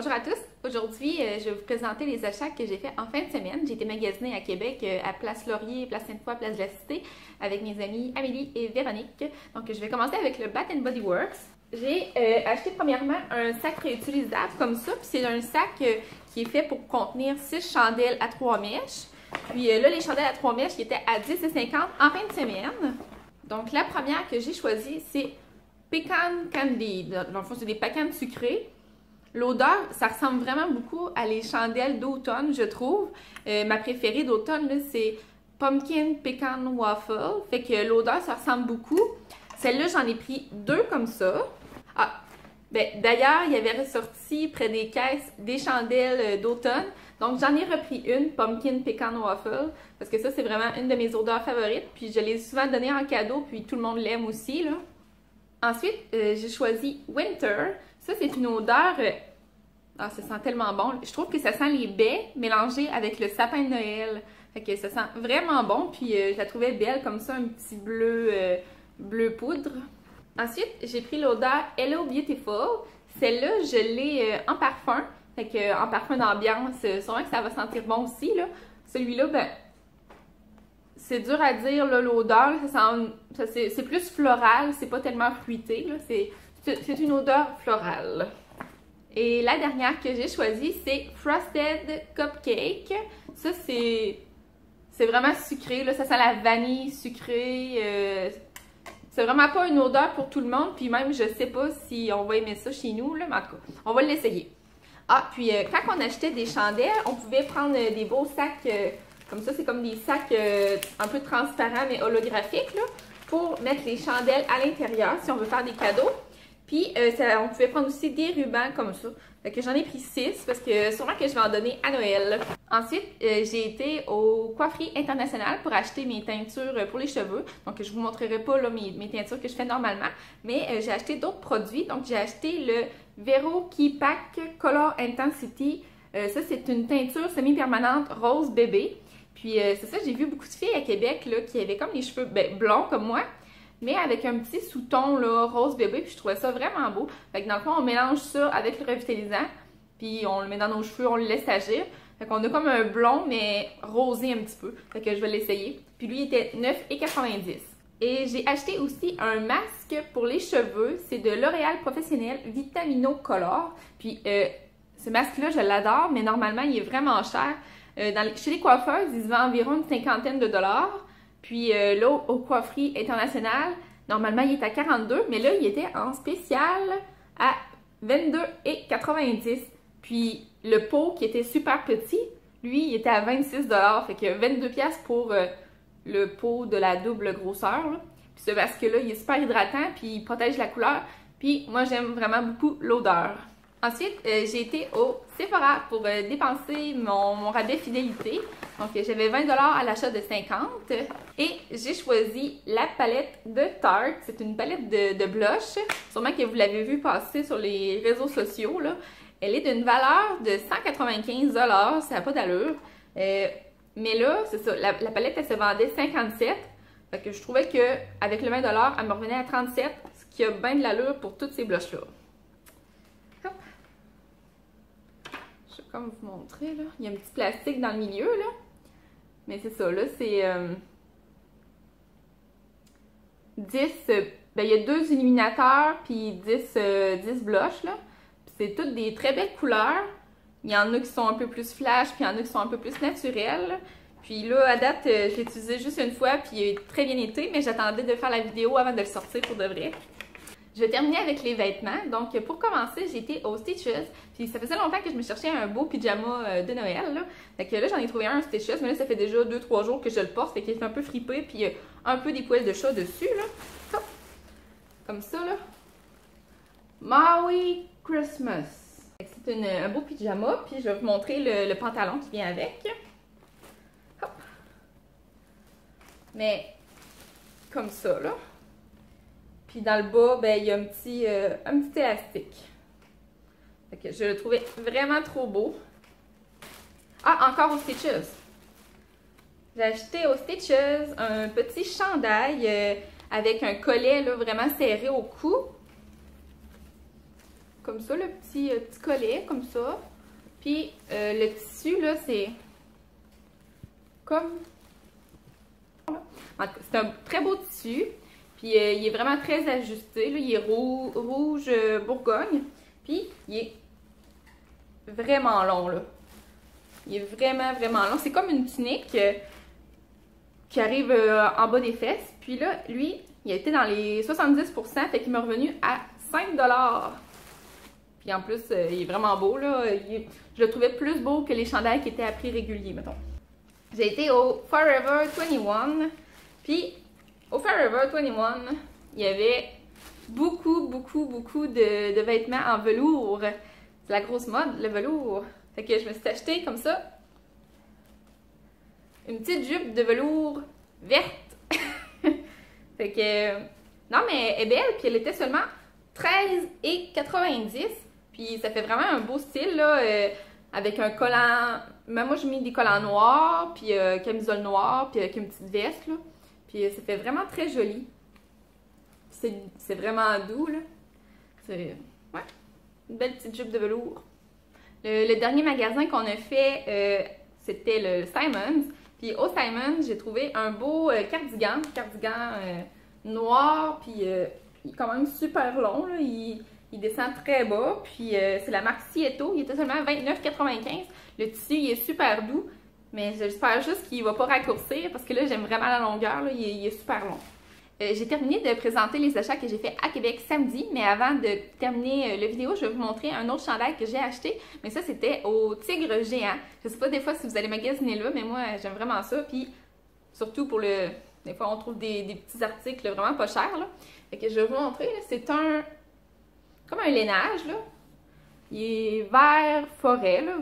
Bonjour à tous! Aujourd'hui, je vais vous présenter les achats que j'ai fait en fin de semaine. J'ai été magasiner à Québec, à Place Laurier, Place Sainte-Foy, Place de la Cité, avec mes amies Amélie et Véronique. Donc, je vais commencer avec le Bath & Body Works. J'ai acheté premièrement un sac réutilisable comme ça, puis c'est un sac qui est fait pour contenir 6 chandelles à 3 mèches. Puis là, les chandelles à 3 mèches qui étaient à 10,50 en fin de semaine. Donc, la première que j'ai choisie, c'est Pecan Candy. Dans le fond, c'est des pecans sucrés. L'odeur, ça ressemble vraiment beaucoup à les chandelles d'automne, je trouve. Ma préférée d'automne, c'est Pumpkin Pecan Waffle. Fait que l'odeur, ça ressemble beaucoup. Celle-là, j'en ai pris 2 comme ça. Ah, ben d'ailleurs, il y avait ressorti près des caisses des chandelles d'automne. Donc, j'en ai repris une, Pumpkin Pecan Waffle, parce que ça, c'est vraiment une de mes odeurs favorites. Puis, je l'ai souvent donnée en cadeau, puis tout le monde l'aime aussi, là. Ensuite, j'ai choisi Winter. Ça, c'est une odeur... ça sent tellement bon. Je trouve que ça sent les baies mélangées avec le sapin de Noël. Fait que ça sent vraiment bon. Puis, je la trouvais belle, comme ça, un petit bleu, bleu poudre. Ensuite, j'ai pris l'odeur Hello Beautiful. Celle-là, je l'ai en parfum. Fait que, en parfum d'ambiance, sûrement que ça va sentir bon aussi, là. Celui-là, ben... c'est dur à dire, l'odeur, c'est plus floral, c'est pas tellement fruité, là, c'est une odeur florale. Et la dernière que j'ai choisie, c'est Frosted Cupcake. Ça, c'est vraiment sucré, là, ça sent la vanille sucrée. C'est vraiment pas une odeur pour tout le monde, puis même, je sais pas si on va aimer ça chez nous, là, mais en tout cas, on va l'essayer. Ah, puis quand on achetait des chandelles, on pouvait prendre des beaux sacs... comme ça, c'est comme des sacs un peu transparents mais holographiques là, pour mettre les chandelles à l'intérieur si on veut faire des cadeaux. Puis, on pouvait prendre aussi des rubans comme ça. Fait que j'en ai pris 6 parce que sûrement que je vais en donner à Noël. Ensuite, j'ai été au Coifferie Internationale pour acheter mes teintures pour les cheveux. Donc, je vous montrerai pas là, mes teintures que je fais normalement. Mais j'ai acheté d'autres produits. Donc, j'ai acheté le Vero Key Pack Color Intensity. Ça, c'est une teinture semi-permanente rose bébé. Puis c'est ça, j'ai vu beaucoup de filles à Québec là, qui avaient comme les cheveux blonds comme moi, mais avec un petit sous-ton là, rose bébé, puis je trouvais ça vraiment beau. Fait que dans le fond, on mélange ça avec le revitalisant, puis on le met dans nos cheveux, on le laisse agir. Fait qu'on a comme un blond, mais rosé un petit peu. Fait que je vais l'essayer. Puis lui, il était 9,90 $. Et j'ai acheté aussi un masque pour les cheveux. C'est de L'Oréal Professionnel Vitamino Color. Puis ce masque-là, je l'adore, mais normalement, il est vraiment cher. Chez les coiffeuses, il se vend environ une cinquantaine de dollars. Puis là, au Coifferie Internationale, normalement, il est à 42, mais là, il était en spécial à 22,90 $. Puis le pot qui était super petit, lui, il était à 26 $. Fait que 22 $ pour le pot de la double grosseur. Là. Puis ce masque-là, il est super hydratant, puis il protège la couleur. Puis moi, j'aime vraiment beaucoup l'odeur. Ensuite, j'ai été au Sephora pour dépenser mon rabais fidélité. Donc, j'avais 20 $ à l'achat de 50. Et j'ai choisi la palette de Tarte. C'est une palette de blush. Sûrement que vous l'avez vu passer sur les réseaux sociaux, là. Elle est d'une valeur de 195 $. Ça n'a pas d'allure. Mais là, c'est ça. La palette, elle se vendait 57 $. Fait que je trouvais qu'avec le 20 $, elle me revenait à 37 $. Ce qui a bien de l'allure pour toutes ces blushs-là. Je vais comme vous montrer, là. Il y a un petit plastique dans le milieu, là. Mais c'est ça, là, c'est 10... il y a 2 illuminateurs, puis 10 blushs, là. C'est toutes des très belles couleurs. Il y en a qui sont un peu plus flash, puis il y en a qui sont un peu plus naturelles. Puis là, à date, je l'ai utilisé juste une fois, puis il a très bien été, mais j'attendais de faire la vidéo avant de le sortir pour de vrai. Je vais terminer avec les vêtements. Donc, pour commencer, j'ai été au Stitches. Puis, ça faisait longtemps que je me cherchais un beau pyjama de Noël, là. Fait que là, j'en ai trouvé un Stitches. Mais là, ça fait déjà 2-3 jours que je le porte. Fait qu'il est un peu fripé. Puis, il y a un peu des poils de chat dessus, là. Hop. Comme ça, là. Maui Christmas. C'est un beau pyjama. Puis, je vais vous montrer le pantalon qui vient avec. Hop. Mais, comme ça, là. Puis dans le bas, ben, il y a un petit élastique. Fait que je le trouvais vraiment trop beau. Ah, encore au Stitches. J'ai acheté au Stitches un petit chandail avec un collet là, vraiment serré au cou. comme ça, le petit collet, comme ça. Puis le tissu, là, c'est comme... C'est un très beau tissu. Puis il est vraiment très ajusté. Là. Il est rouge bourgogne. Puis il est vraiment long, là. Il est vraiment, vraiment long. C'est comme une tunique qui arrive en bas des fesses. Puis là, lui, il a été dans les 70%, fait qu'il m'est revenu à 5 $. Puis en plus, il est vraiment beau, là. Je le trouvais plus beau que les chandails qui étaient à prix régulier, mettons. J'ai été au Forever 21. Puis, au Forever 21, il y avait beaucoup de vêtements en velours. C'est la grosse mode, le velours. Fait que je me suis acheté comme ça une petite jupe de velours verte. Fait que, non, mais elle est belle, puis elle était seulement 13,90 $. Puis ça fait vraiment un beau style, là, avec un collant. Même moi, j'ai mis des collants noirs, puis camisole noire, puis avec une petite veste, là. Puis ça fait vraiment très joli. C'est vraiment doux, là. C'est, ouais, une belle petite jupe de velours. Le dernier magasin qu'on a fait, c'était le Simons. Puis au Simons, j'ai trouvé un beau cardigan noir, puis il est quand même super long, là. Il descend très bas, puis c'est la marque Sieto. Il était seulement 29,95 $. Le tissu, il est super doux, mais j'espère juste qu'il ne va pas raccourcir, parce que là, j'aime vraiment la longueur, là. Il est super long. J'ai terminé de présenter les achats que j'ai fait à Québec samedi, mais avant de terminer la vidéo, je vais vous montrer un autre chandail que j'ai acheté, mais ça c'était au Tigre Géant. Je sais pas des fois si vous allez magasiner là, mais moi j'aime vraiment ça, puis surtout pour le... Des fois on trouve des petits articles vraiment pas chers, là. Fait que je vais vous montrer, c'est comme un lainage, là. Il est vert forêt, là,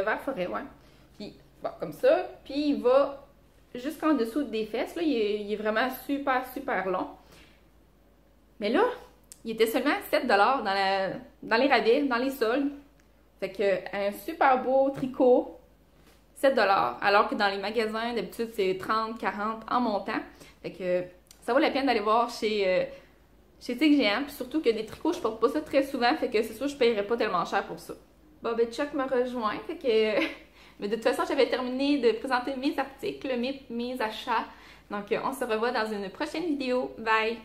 vert forêt, ouais. Puis, bon, comme ça, puis il va jusqu'en dessous des fesses, là, il est vraiment super long. Mais là, il était seulement 7 $ dans les rabais, dans les soldes. Fait que un super beau tricot, 7 $, alors que dans les magasins, d'habitude, c'est 30, 40 en montant. Fait que ça vaut la peine d'aller voir chez Tigre Géant. Puis surtout que des tricots, je porte pas ça très souvent, fait que c'est sûr que je paierais pas tellement cher pour ça. Bon, ben Chuck me rejoint, fait que... Mais de toute façon, j'avais terminé de présenter mes articles, mes achats. Donc, on se revoit dans une prochaine vidéo. Bye!